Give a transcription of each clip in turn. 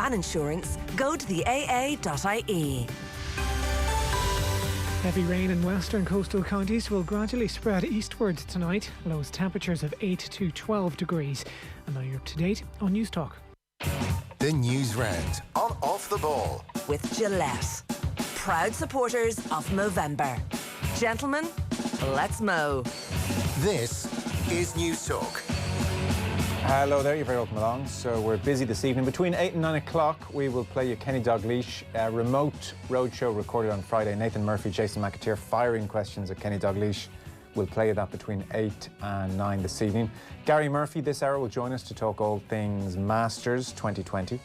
van insurance, go to the AA.ie. Heavy rain in western coastal counties will gradually spread eastward tonight. Lowest temperatures of 8 to 12 degrees. And now you're up to date on News Talk. The Newsround on Off the Ball. With Gillette. Proud supporters of Movember. Gentlemen, let's mow. This is News Talk. Hello there, you're very welcome along. So we're busy this evening. Between 8 and 9 o'clock, we will play you Kenny Dalglish, a remote roadshow recorded on Friday. Nathan Murphy, Jason McAteer firing questions at Kenny Dalglish. We'll play that between 8 and 9 this evening. Gary Murphy this hour will join us to talk all things Masters 2020.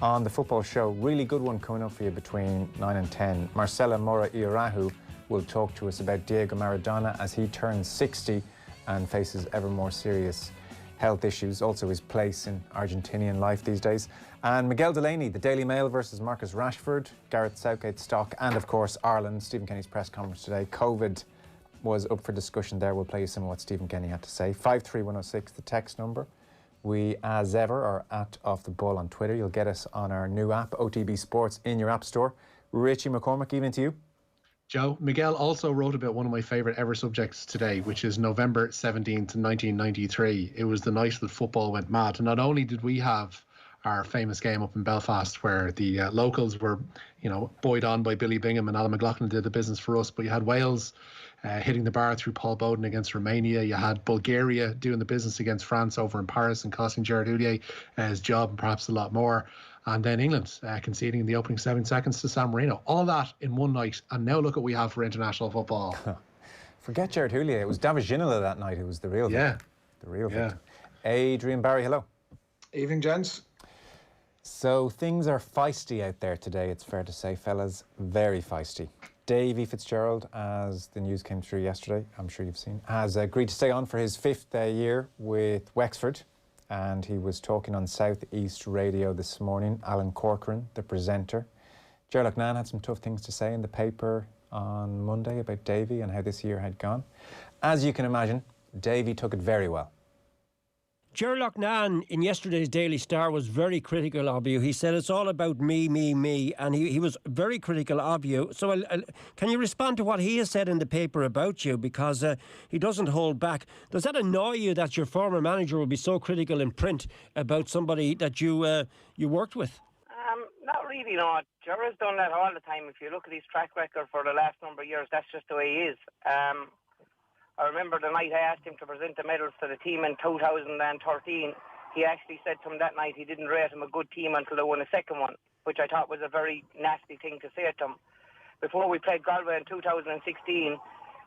On the football show, really good one coming up for you between 9 and 10. Marcela Mora-Iorahu will talk to us about Diego Maradona as he turns 60 and faces ever more serious health issues, also his place in Argentinian life these days. And Miguel Delaney, the Daily Mail versus Marcus Rashford, Gareth Southgate stock, and of course Ireland. Stephen Kenny's press conference today. COVID was up for discussion there. We'll play you some of what Stephen Kenny had to say. 53106, the text number. We, as ever, are at Off the Ball on Twitter. You'll get us on our new app, OTB Sports, in your app store. Richie McCormack, evening to you. Joe, Miguel also wrote about one of my favourite ever subjects today, which is November 17th, 1993. It was the night that football went mad. Not only did we have our famous game up in Belfast where the locals were, buoyed on by Billy Bingham and Alan McLaughlin did the business for us, but you had Wales hitting the bar through Paul Bowden against Romania. You had Bulgaria doing the business against France over in Paris and costing Gerard Houllier his job and perhaps a lot more. And then England conceding in the opening 7 seconds to San Marino. All that in one night. And now look what we have for international football. Forget Gerard Houllier. It was Davy Ginola that night who was the real victim. The real victim. Adrian Barry, hello. Evening, gents. So things are feisty out there today, it's fair to say, fellas. Very feisty. Davy Fitzgerald, as the news came through yesterday, I'm sure you've seen, has agreed to stay on for his 5th year with Wexford. And he was talking on South East Radio this morning. Alan Corcoran, the presenter. Gerald Loughnane had some tough things to say in the paper on Monday about Davy and how this year had gone. As you can imagine, Davy took it very well. Gerald Loughnane in yesterday's Daily Star was very critical of you. He said it's all about me, and he was very critical of you. So can you respond to what he has said in the paper about you? Because he doesn't hold back. Does that annoy you that your former manager will be so critical in print about somebody that you worked with? Not really, no. Gerald's done that all the time. If you look at his track record for the last number of years, that's just the way he is. I remember the night I asked him to present the medals to the team in 2013. He actually said to him that night he didn't rate him a good team until they won a second one, which I thought was a very nasty thing to say to him. Before we played Galway in 2016,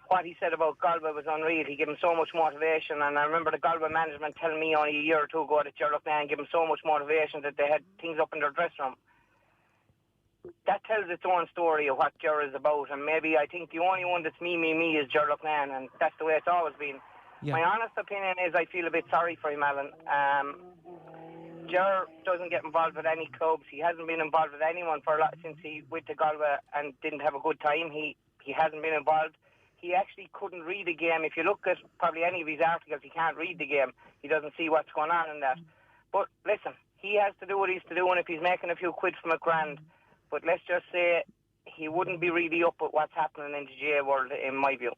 what he said about Galway was unreal. He gave him so much motivation, and I remember the Galway management telling me only a year or two ago that Gerald Loughnane gave him so much motivation that they had things up in their dressing room. That tells its own story of what Gerard is about, and maybe I think the only one that's me is Gerard Loughnane, and that's the way it's always been. Yeah. My honest opinion is I feel a bit sorry for him, Alan. Gerard doesn't get involved with any clubs. He hasn't been involved with anyone for a lot since he went to Galway and didn't have a good time. He hasn't been involved. He actually couldn't read a game. If you look at probably any of his articles, he can't read the game. He doesn't see what's going on in that. But listen, he has to do what he's to do, and if he's making a few quid from a grand, but let's just say he wouldn't be really up with what's happening in the GA world, in my view.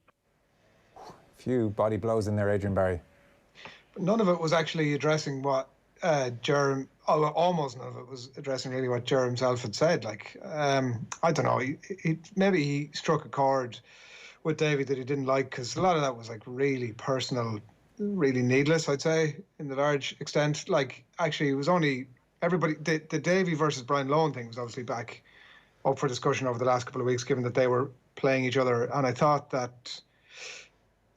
Few body blows in there, Adrian Barry. None of it was actually addressing what Ger, almost none of it was addressing really what Ger himself had said. I don't know, maybe he struck a chord with Davy that he didn't like, because a lot of that was really personal, really needless, I'd say, in the large extent. Actually, it was only everybody. The Davy versus Brian Loughnane thing was obviously back up for discussion over the last couple of weeks, given that they were playing each other. And I thought that,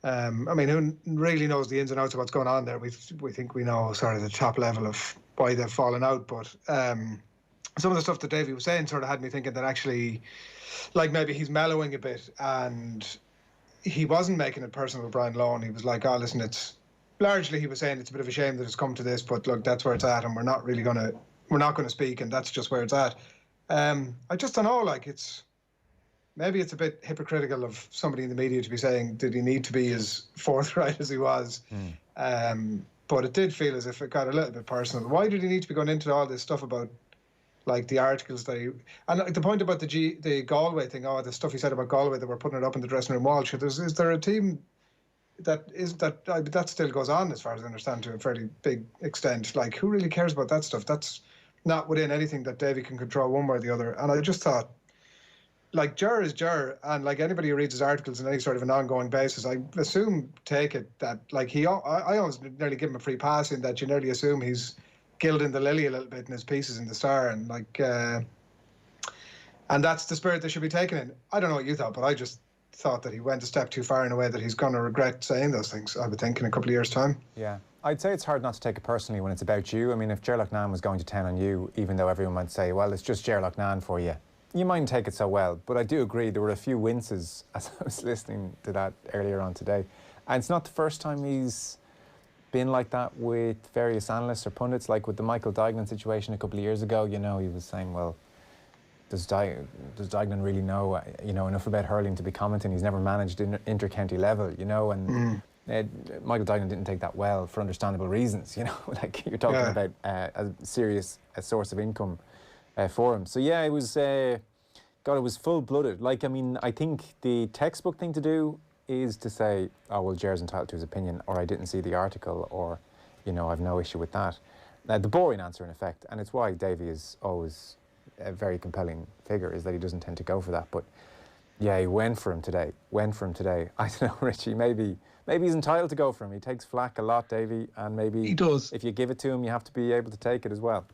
who really knows the ins and outs of what's going on there? We think we know sort of the top level of why they've fallen out, but some of the stuff that Davy was saying sort of had me thinking that actually, maybe he's mellowing a bit, and he wasn't making it personal with Brian Loughnane. He was like, oh, listen, it's largely, he was saying it's a bit of a shame that it's come to this, but look, that's where it's at, and we're not going to speak, and that's just where it's at. I just don't know, maybe it's a bit hypocritical of somebody in the media to be saying, did he need to be as forthright as he was? But it did feel as if it got a little bit personal. Why did he need to be going into all this stuff about Like the articles that and like the point about the Galway thing, the stuff he said about Galway, that we're putting it up in the dressing room wall. Is there a team that still goes on, as far as I understand, to a fairly big extent? Like, who really cares about that stuff? That's not within anything that Davy can control one way or the other. And I just thought, like, Ger is Ger, and like anybody who reads his articles on any sort of an ongoing basis, I take it that like I always nearly give him a free pass in that you nearly assume he's gilding the lily a little bit in his pieces in the Star, and like, and that's the spirit that should be taken in. I don't know what you thought, but I just thought that he went a step too far in a way that he's going to regret saying those things, I would think, in a couple of years' time. Yeah. I'd say it's hard not to take it personally when it's about you. I mean, if Ger Loughnane was going to town on you, even though everyone might say, well, it's just Ger Loughnane for you, you mightn't take it so well. But I do agree, there were a few winces as I was listening to that earlier on today. And it's not the first time he's been like that with various analysts or pundits, like with the Michael Duignan situation a couple of years ago. You know, he was saying, well, does Duignan really know, enough about hurling to be commenting? He's never managed inter-county level, you know, and Michael Duignan didn't take that well for understandable reasons, you know, like you're talking about a serious source of income for him. So yeah, it was, it was full-blooded. Like, I mean, I think the textbook thing to do is to say, oh, well, Ger's entitled to his opinion, or I didn't see the article, or, you know, I've no issue with that. The boring answer, in effect, and it's why Davy is always a very compelling figure, is that he doesn't tend to go for that. But yeah, he went for him today. I don't know, Richie, maybe he's entitled to go for him. He takes flack a lot, Davy, and maybe he does. If you give it to him, you have to be able to take it as well.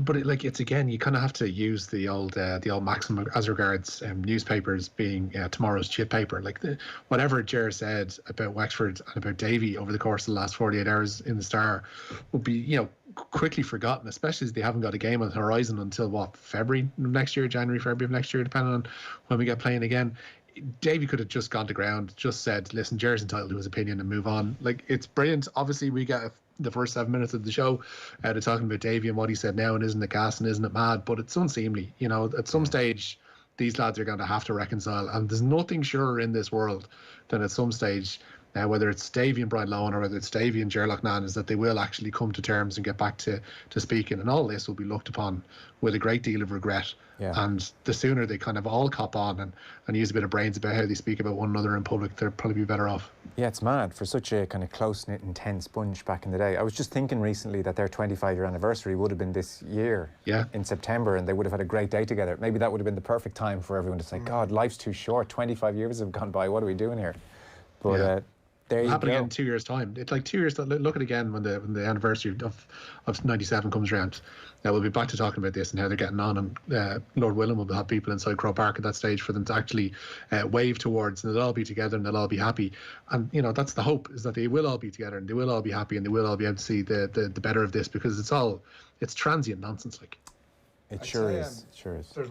But it's again, you kind of have to use the old maxim as regards newspapers being tomorrow's chip paper. Like whatever Ger said about Wexford and about Davy over the course of the last 48 hours in the Star will be, you know, quickly forgotten, especially as they haven't got a game on the horizon until February of next year, January, February of next year, depending on when we get playing again. Davy could have just gone to ground, just said, listen, Ger's entitled to his opinion and move on. Like, it's brilliant. Obviously, we get the first 7 minutes of the show to talking about Davy and what he said now, and isn't it gas and isn't it mad? But it's unseemly. You know, at some stage, these lads are going to have to reconcile. And there's nothing surer in this world than at some stage, whether it's Davy and Brian Loughnane or whether it's Davy and Ger Loughnane, is that they will actually come to terms and get back to speaking. And all this will be looked upon with a great deal of regret. Yeah. And the sooner they kind of all cop on and use a bit of brains about how they speak about one another in public, they'll probably be better off. Yeah, it's mad for such a kind of close-knit, intense bunch back in the day. I was just thinking recently that their 25-year anniversary would have been this year in September, and they would have had a great day together. Maybe that would have been the perfect time for everyone to say, God, life's too short. 25 years have gone by. What are we doing here? But there you go. Happen again in 2 years' time. It's like 2 years. Look at it again when the anniversary of '97 comes around. We'll be back to talking about this and how they're getting on, and Lord William will have people inside Croke Park at that stage for them to actually wave towards, and they'll all be together and they'll all be happy. And you know, that's the hope, is that they will all be together and they will all be happy and they will all be able to see the better of this, because it's transient nonsense. Like, it sure is. It sure is. There's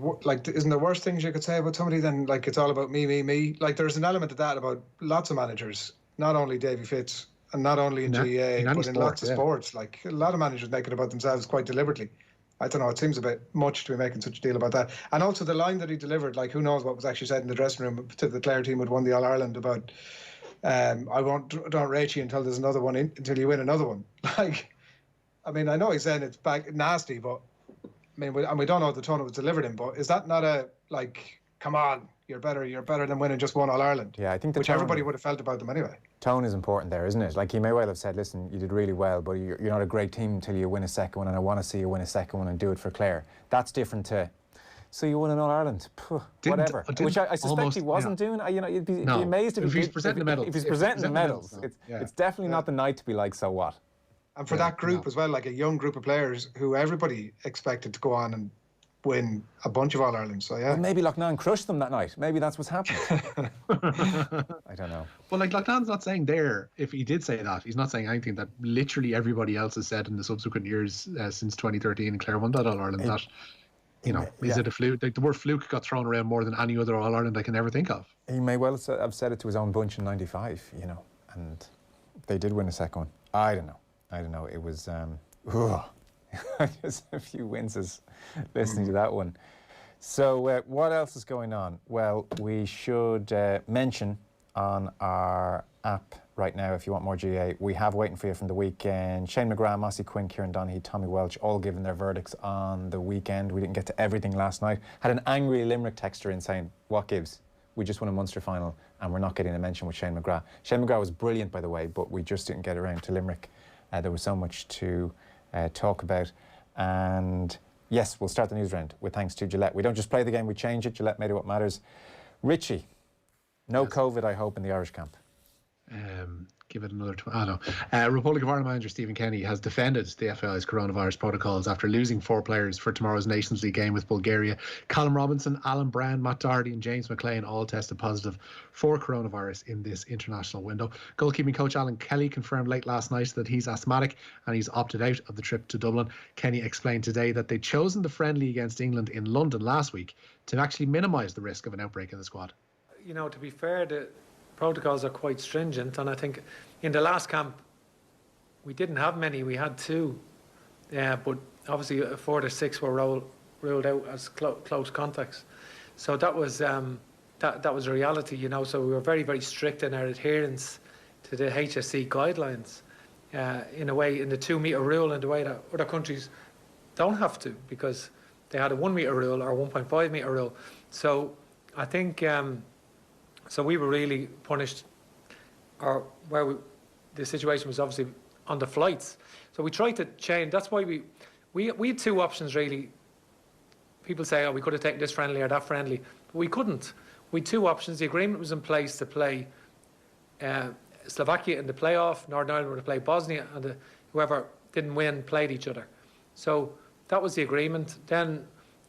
isn't there worse things you could say about somebody than like it's all about me? Like, there's an element of that about lots of managers. Not only Davy Fitz, and not only in GAA, but in lots of sports. Like, a lot of managers make it about themselves quite deliberately. I don't know, it seems a bit much to be making such a deal about that. And also the line that he delivered, like, who knows what was actually said in the dressing room to the Clare team who had won the All-Ireland about, don't rate you until there's another one, until you win another one. Like, I mean, I know he's saying it's back nasty, but, I mean, we don't know the tone it was delivered in, but is that not a, like, come on, you're better than winning just one All-Ireland? Yeah, I think which everybody would have felt about them anyway. Tone is important there, isn't it? Like, he may well have said, listen, you did really well, but you're not a great team until you win a second one, and I want to see you win a second one and do it for Clare. That's different to, so you won an All-Ireland, whatever. Which I suspect he wasn't doing. You know, you'd be amazed if he's presenting the medals. If he's presenting the medals, it's definitely not the night to be like, so what? And for that group as well, like a young group of players who everybody expected to go on and win a bunch of All-Irelands, so yeah. Well, maybe Loughnane crushed them that night. Maybe that's what's happened. I don't know. Well, like, Loughnane's not saying there, if he did say that, he's not saying anything that literally everybody else has said in the subsequent years since 2013 and Clare won that All-Ireland. That, you know, is it a fluke? Like, the word fluke got thrown around more than any other All-Ireland I can ever think of. He may well have said it to his own bunch in '95, you know, and they did win a second one. I don't know. It was, just a few winces listening to that one. So what else is going on? Well, we should mention on our app right now if you want more GA. We have waiting for you from the weekend. Shane McGrath, Mossy Quinn, Kieran Donaghy, Tommy Welch, all given their verdicts on the weekend. We didn't get to everything last night. Had an angry Limerick texter in saying, what gives? We just won a Munster final and we're not getting a mention with Shane McGrath. Shane McGrath was brilliant, by the way, but we just didn't get around to Limerick. There was so much to talk about. And yes, we'll start the news round with thanks to Gillette. We don't just play the game, we change it. Gillette made it what matters. Richie, no COVID, I hope, in the Irish camp. Give it another Republic of Ireland manager Stephen Kenny has defended the FAI's coronavirus protocols after losing 4 players for tomorrow's Nations League game with Bulgaria. Callum Robinson, Alan Brand, Matt Doherty and James McLean all tested positive for coronavirus in this international window. Goalkeeping coach Alan Kelly confirmed late last night that he's asthmatic and he's opted out of the trip to Dublin. Kenny explained today that they'd chosen the friendly against England in London last week to actually minimise the risk of an outbreak in the squad. You know, to be fair, the protocols are quite stringent, and I think in the last camp we didn't have many. We had 2, but obviously 4 to 6 were ruled out as close contacts. So that was that was a reality, you know. So we were very, very strict in our adherence to the HSE guidelines, in a way, in the 2 metre rule, in the way that other countries don't have to, because they had a 1 metre rule or 1.5 metre rule. So I think. So we were really punished, or the situation was obviously on the flights. So we tried to change. That's why we had 2 options really. People say, oh, we could have taken this friendly or that friendly, but we couldn't. We had 2 options. The agreement was in place to play Slovakia in the playoff. Northern Ireland were to play Bosnia, and whoever didn't win played each other. So that was the agreement. Then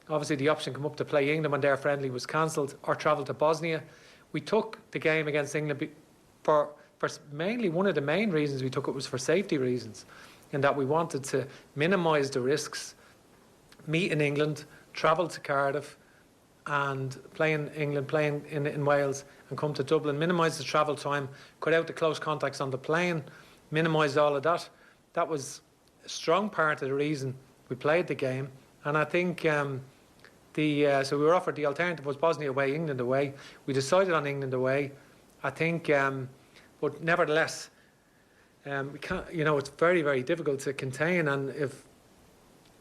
obviously the option came up to play England when their friendly was cancelled, or travel to Bosnia. We took the game against England for mainly, one of the main reasons we took it was for safety reasons, in that we wanted to minimise the risks, meet in England, travel to Cardiff and play in England, play in Wales and come to Dublin, minimise the travel time, cut out the close contacts on the plane, minimise all of that. That was a strong part of the reason we played the game. And I think so we were offered the alternative was Bosnia away, England away. We decided on England away. I think, but nevertheless, we can't. You know, it's very, very difficult to contain. And if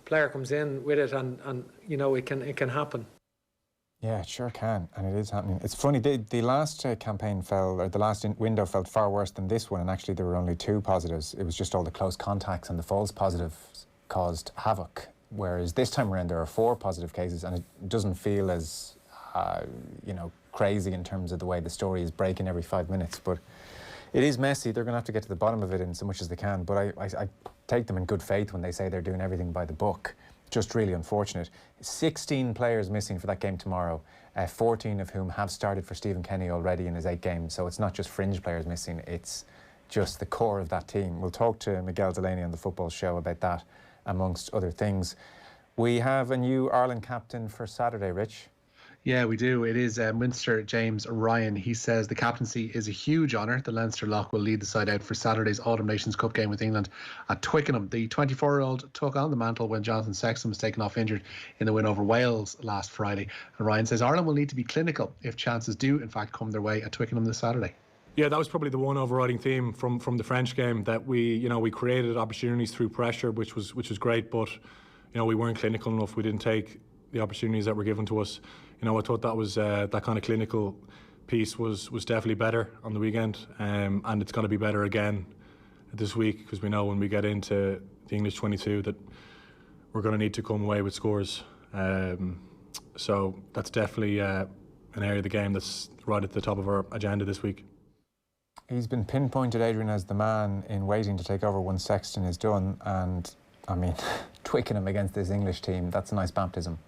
a player comes in with it, and you know, it can happen. Yeah, it sure can, and it is happening. It's funny. The last campaign the last window felt far worse than this one, and actually there were only 2 positives. It was just all the close contacts and the false positives caused havoc. Whereas this time around there are 4 positive cases, and it doesn't feel as crazy in terms of the way the story is breaking every 5 minutes. But it is messy. They're going to have to get to the bottom of it in so much as they can. But I take them in good faith when they say they're doing everything by the book. Just really unfortunate. 16 players missing for that game tomorrow, 14 of whom have started for Stephen Kenny already in his 8 games. So it's not just fringe players missing, it's just the core of that team. We'll talk to Miguel Delaney on the Football Show about that, amongst other things. We have a new Ireland captain for Saturday, Rich. Yeah, we do. It is Munster James Ryan. He says the captaincy is a huge honour. The Leinster lock will lead the side out for Saturday's Autumn Nations Cup game with England at Twickenham. The 24-year-old took on the mantle when Jonathan Sexton was taken off injured in the win over Wales last Friday. And Ryan says Ireland will need to be clinical if chances do, in fact, come their way at Twickenham this Saturday. Yeah, that was probably the one overriding theme from the French game, that we created opportunities through pressure, which was great, but we weren't clinical enough. We didn't take the opportunities that were given to us. I thought that was that kind of clinical piece was definitely better on the weekend, and it's going to be better again this week, because we know when we get into the English 22 that we're going to need to come away with scores. So that's definitely an area of the game that's right at the top of our agenda this week. He's been pinpointed, Adrian, as the man in waiting to take over once Sexton is done, and I mean, Twickenham against this English team, that's a nice baptism.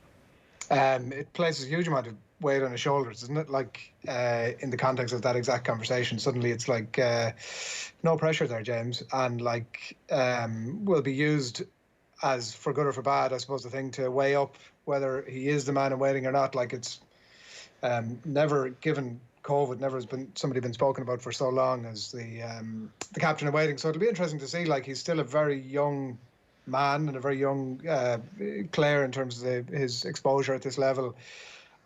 It places a huge amount of weight on his shoulders, isn't it? Like, in the context of that exact conversation, suddenly it's like, no pressure there, James, and like, will be used as, for good or for bad, I suppose, the thing to weigh up whether he is the man in waiting or not. Like, it's never, given COVID, never has been somebody been spoken about for so long as the captain in waiting. So it'll be interesting to see. Like, he's still a very young man and a very young player in terms of his exposure at this level,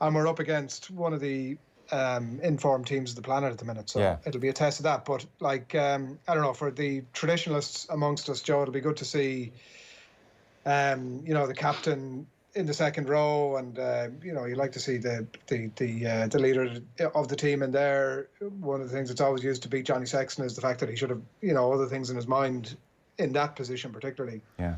and we're up against one of the informed teams of the planet at the minute. So it'll be a test of that. But like, I don't know, for the traditionalists amongst us, Joe, it'll be good to see, the captain in the second row, and you like to see the leader of the team in there. One of the things that's always used to beat Johnny Sexton is the fact that he should have other things in his mind in that position particularly. Yeah.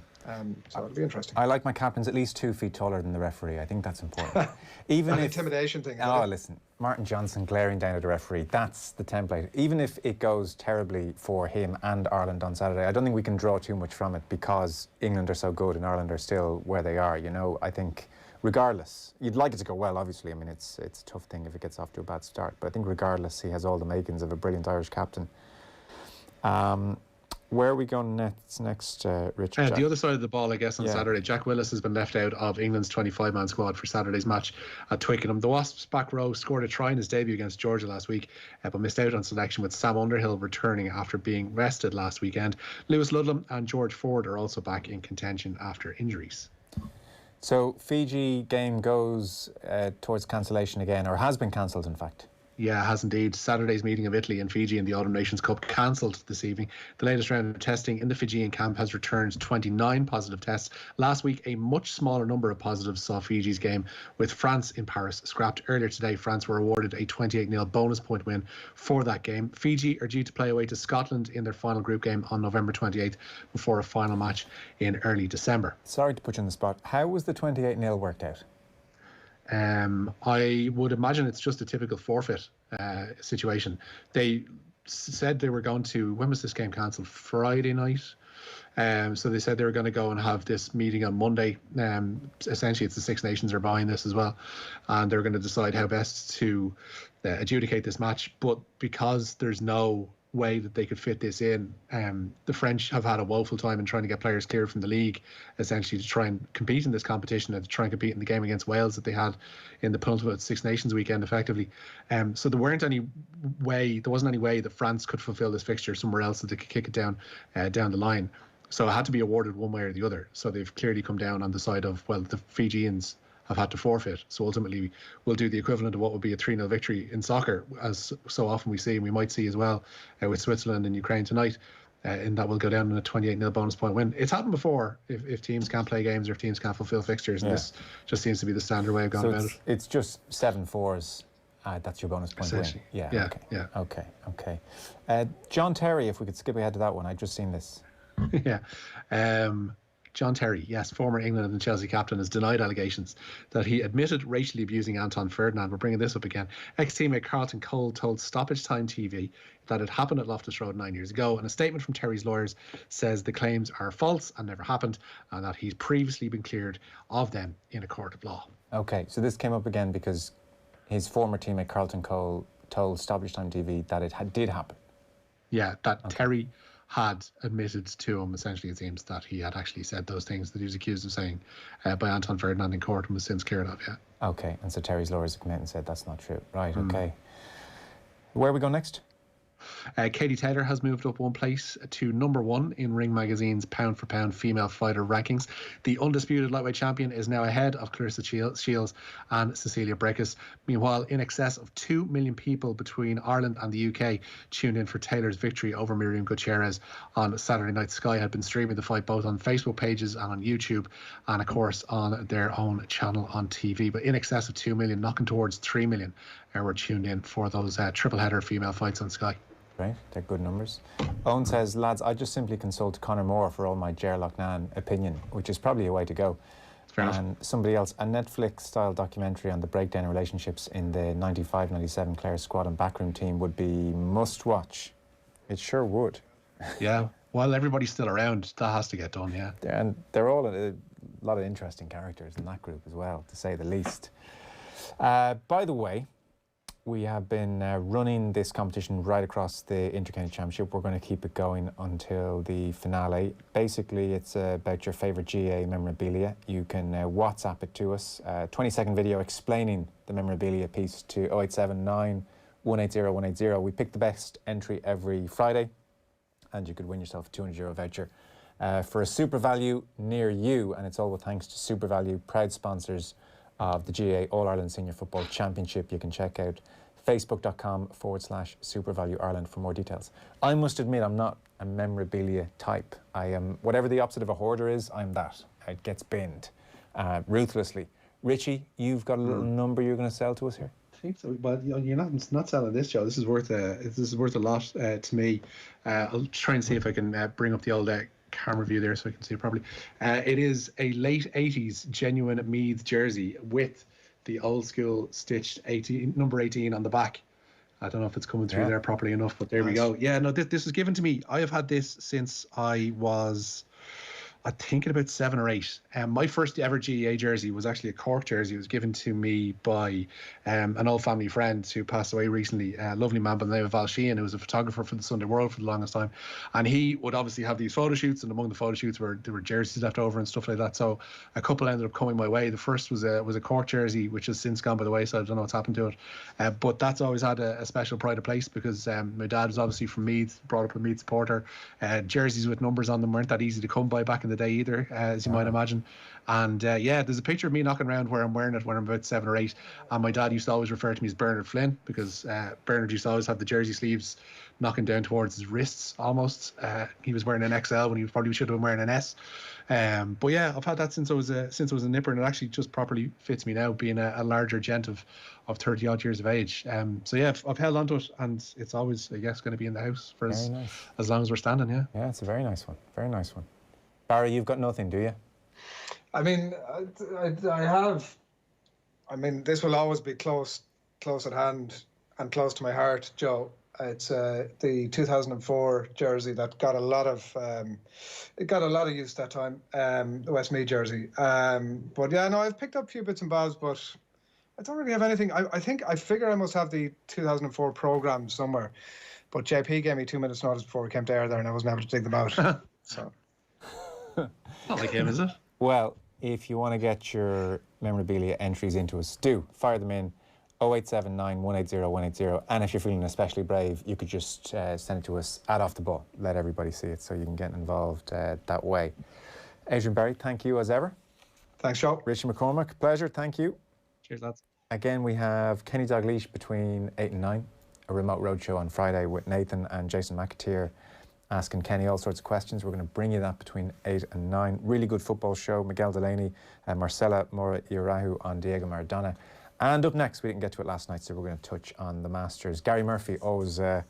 So it'll be interesting. I like my captains at least 2 feet taller than the referee. I think that's important. Even An if intimidation thing. Listen, Martin Johnson glaring down at the referee, that's the template. Even if it goes terribly for him and Ireland on Saturday, I don't think we can draw too much from it because England are so good and Ireland are still where they are. I think regardless, you'd like it to go well, obviously. I mean, it's a tough thing if it gets off to a bad start. But I think regardless, he has all the makings of a brilliant Irish captain. Where are we going next, Richard? The other side of the ball, I guess, on Saturday. Jack Willis has been left out of England's 25-man squad for Saturday's match at Twickenham. The Wasps' back row scored a try in his debut against Georgia last week, but missed out on selection, with Sam Underhill returning after being rested last weekend. Lewis Ludlam and George Ford are also back in contention after injuries. So Fiji game goes towards cancellation again, or has been cancelled, in fact. Yeah, it has indeed. Saturday's meeting of Italy and Fiji in the Autumn Nations Cup cancelled this evening. The latest round of testing in the Fijian camp has returned 29 positive tests. Last week, a much smaller number of positives saw Fiji's game, with France in Paris scrapped. Earlier today, France were awarded a 28-0 bonus point win for that game. Fiji are due to play away to Scotland in their final group game on November 28th before a final match in early December. Sorry to put you on the spot. How was the 28-0 worked out? I would imagine it's just a typical forfeit situation. They said they were going to, when was this game cancelled? Friday night. So they said they were going to go and have this meeting on Monday. Essentially, it's the Six Nations are buying this as well, and they're going to decide how best to adjudicate this match. But because there's no way that they could fit this in, the French have had a woeful time in trying to get players cleared from the league, essentially to try and compete in this competition and to try and compete in the game against Wales that they had in the penultimate Six Nations weekend, effectively. So there wasn't any way that France could fulfill this fixture somewhere else, that they could kick it down the line. So it had to be awarded one way or the other. So they've clearly come down on the side of, well, the Fijians have had to forfeit. So ultimately, we'll do the equivalent of what would be a 3-0 victory in soccer, as so often we see, and we might see as well with Switzerland and Ukraine tonight, and that will go down in a 28-0 bonus point win. It's happened before if teams can't play games or if teams can't fulfill fixtures, and this just seems to be the standard way of going about it. It's just 7-4s. That's your bonus point win. Yeah. Okay. John Terry, if we could skip ahead to that one. I've just seen this. John Terry, yes, former England and Chelsea captain, has denied allegations that he admitted racially abusing Anton Ferdinand. We're bringing this up again. Ex-teammate Carlton Cole told Stoppage Time TV that it happened at Loftus Road 9 years ago, and a statement from Terry's lawyers says the claims are false and never happened, and that he's previously been cleared of them in a court of law. Okay, so this came up again because his former teammate Carlton Cole told Stoppage Time TV that it did happen. Yeah, that Terry had admitted to him, essentially, it seems, that he had actually said those things that he was accused of saying by Anton Ferdinand in court, and was since cleared of, Okay, and so Terry's lawyers have come out and said that's not true. Right, okay. Where we go next? Katie Taylor has moved up one place to number 1 in Ring Magazine's pound-for-pound female fighter rankings. The undisputed lightweight champion is now ahead of Clarissa Shields and Cecilia Brækhus. Meanwhile, in excess of 2 million people between Ireland and the UK tuned in for Taylor's victory over Miriam Gutierrez on Saturday night. Sky had been streaming the fight both on Facebook pages and on YouTube, and of course on their own channel on TV. But in excess of 2 million, knocking towards 3 million, were tuned in for those triple header female fights on Sky. Right, they're good numbers. Owen says, lads, I just simply consult Conor Moore for all my Ger Loughnane opinion, which is probably a way to go. And somebody else, a Netflix-style documentary on the breakdown in relationships in the 95-97 Clare squad and backroom team would be must-watch. It sure would. Yeah, while everybody's still around, that has to get done, yeah. And they're all a lot of interesting characters in that group as well, to say the least. By the way, we have been running this competition right across the Intercounty Championship. We're going to keep it going until the finale. Basically, it's about your favourite GA memorabilia. You can WhatsApp it to us. 20-second video explaining the memorabilia piece to 0879 180 180. We pick the best entry every Friday, and you could win yourself a €200 voucher for a Super Value near you. And it's all with thanks to Super Value, proud sponsors of the GA All-Ireland Senior Football Championship. You can check out Facebook.com/SuperValue Ireland for more details. I must admit, I'm not a memorabilia type. I am, whatever the opposite of a hoarder is, I'm that. It gets binned ruthlessly. Richie, you've got a little number you're going to sell to us here? I think so, but you're not selling this, Joe. This is worth a lot to me. I'll try and see if I can bring up the old camera view there so I can see it properly. It is a late 80s genuine Meath jersey with the old school stitched number 18 on the back. I don't know if it's coming through there properly enough, but there we go. Yeah, no, this was given to me. I have had this since I was, I think, about 7 or 8. My first ever GEA jersey was actually a Cork jersey. It was given to me by an old family friend who passed away recently, a lovely man by the name of Val Sheehan, who was a photographer for the Sunday World for the longest time. And he would obviously have these photo shoots, and among the photo shoots there were jerseys left over and stuff like that. So a couple ended up coming my way. The first was a Cork jersey, which has since gone by the wayside. I don't know what's happened to it. But that's always had a special pride of place because my dad was obviously from Meath, brought up a Meath supporter. Jerseys with numbers on them weren't that easy to come by back in the day either, as you might imagine. And there's a picture of me knocking around where I'm wearing it when I'm about 7 or 8. And my dad used to always refer to me as Bernard Flynn because Bernard used to always have the jersey sleeves knocking down towards his wrists almost. He was wearing an XL when he probably should have been wearing an S. But yeah, I've had that since I was a nipper, and it actually just properly fits me now, being a larger gent of 30 odd years of age. So yeah, I've held on to it, and it's always, I guess, going to be in the house for as long as we're standing. Yeah, it's a very nice one. Very nice one. Barry, you've got nothing, do you? I mean, I have. I mean, this will always be close at hand and close to my heart, Joe. It's the 2004 jersey that got a lot of use that time. The Westmeath jersey. But yeah, no, I've picked up a few bits and bobs, but I don't really have anything. I figure I must have the 2004 program somewhere. But JP gave me 2 minutes notice before we came to air there, and I wasn't able to dig them out. So. Not like him, is it? Well, if you want to get your memorabilia entries into us, do fire them in 0879 180 180. And if you're feeling especially brave, you could just send it to us at Off the Ball. Let everybody see it so you can get involved that way. Adrian, Barry, thank you as ever. Thanks, Joe. Richie McCormack, pleasure. Thank you. Cheers, lads. Again, we have Kenny Dalglish between 8 and 9, a remote roadshow on Friday with Nathan and Jason McAteer asking Kenny all sorts of questions. We're going to bring you that between 8 and 9. Really good football show. Miguel Delaney and Marcela Mora Irahu on Diego Maradona. And up next, we didn't get to it last night, so we're going to touch on the Masters. Gary Murphy, always a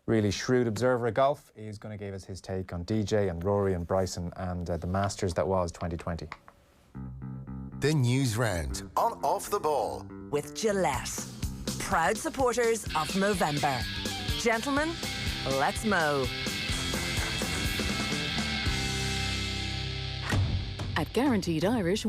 really shrewd observer of golf. He's going to give us his take on DJ and Rory and Bryson and the Masters that was 2020. The News Round on Off the Ball. With Gillette. Proud supporters of Movember. Gentlemen, let's mow. At Guaranteed Irish,